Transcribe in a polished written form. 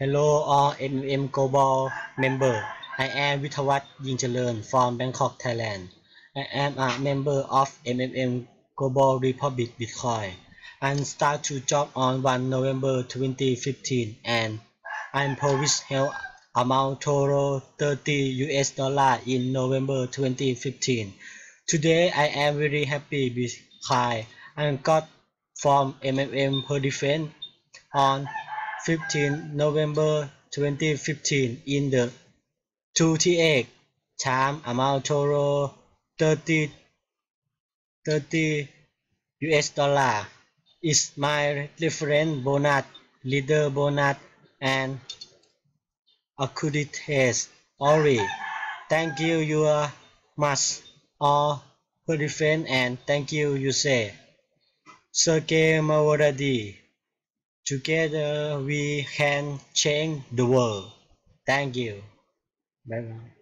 Hello all MMM Global member. I am Withawat Yingchalerm from Bangkok, Thailand. I am a member of MMM Global Republic Bitcoin and start to job on 1 November 2015 and I'm promised help amount total $30 in November 2015. Today I am very happy because I got from MMM per defense on 15 November 2015 in the 2th time amount total 30 US dollar is my reference bonus, leader bonus and accredited only. Thank you your much all per defense and thank you you say Sergey Mawaradi. Together we can change the world. Thank you. Bye bye.